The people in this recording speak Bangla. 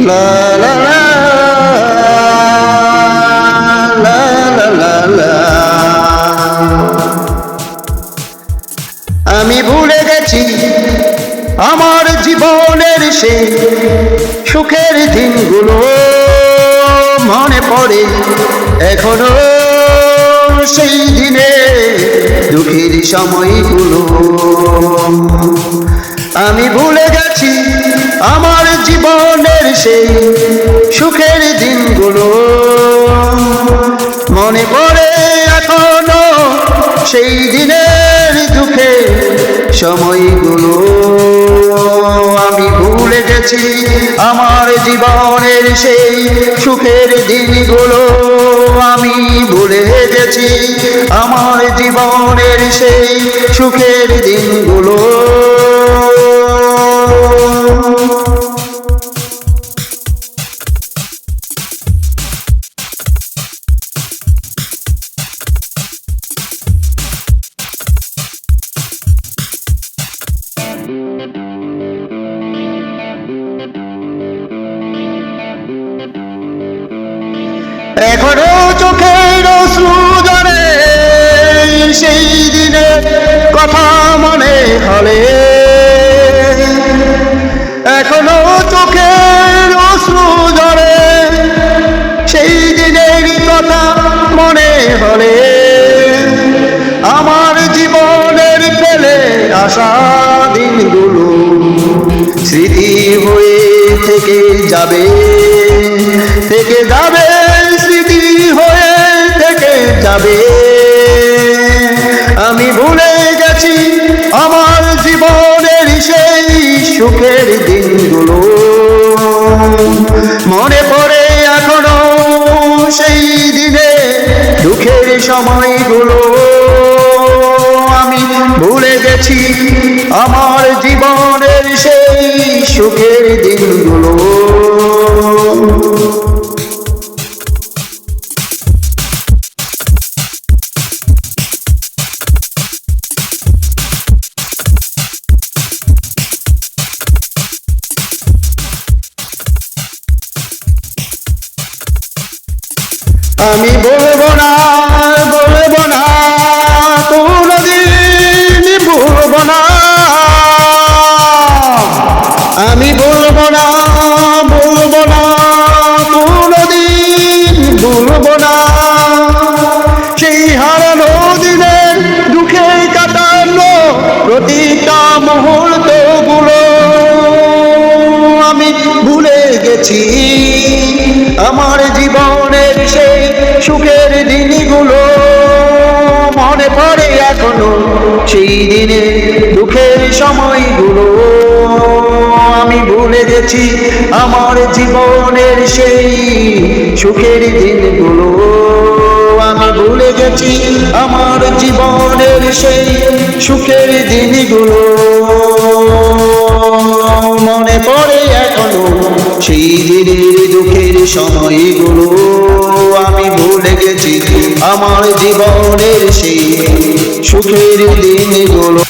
লা লা লা লা লা লা লা। আমি ভুলে গেছি আমার জীবনের সেই সুখের দিনগুলো, মনে পড়ে এখনো সেই দিনে দুঃখের সময়গুলো। আমি ভুলে গেছি আমার জীবনের সেই সুখের দিনগুলো, মনে পড়ে এখনো সেই দিনের দুঃখের সময়গুলো। আমি ভুলে গেছি আমার জীবনের সেই সুখের দিনগুলো, আমি ভুলে গেছি আমার জীবনের সেই সুখের দিনগুলো। এখনো চোখের অশ্রু ঝরে সেই দিনের কথা মনে হলে, এখনো চোখের অশ্রু ঝরে সেই দিনের কথা মনে হলে। আমার জীবনের ফেলে আসা দিনগুলো স্মৃতি হয়ে থেকে যাবে, থেকে যাবে, স্মৃতি হয়ে থেকে যাবে। আমি ভুলে গেছি আমার জীবনের সেই সুখের দিনগুলো, মনে পড়ে এখনো সেই দিনে দুঃখের সময়গুলো। আমি ভুলে গেছি আমার জীবনের সেই সুখের দিনগুলো। আমি বলবো না, বলবো না, কোনদিন ভুলবো না। আমি বলবো না, বলবো না, কোনদিন ভুলবো না। সেই হারানো দিনের দুঃখে কাটানো প্রতিটা মুহূর্ত গুলো আমি ভুলে গেছি আমার জীবনের সেই সুখের দিনগুলো, মনে পড়ে এখনো সেই দিনের দুঃখের সময়গুলো। আমি ভুলে গেছি আমার জীবনের সেই সুখের দিনগুলো, আমি ভুলে গেছি আমার জীবনের সেই সুখের দিনগুলো। মনে পড়ে এখনো সেই দিনের দুঃখের সময়গুলো, আমি ভুলে গেছি আমার জীবনের সেই সুখের দিনগুলো।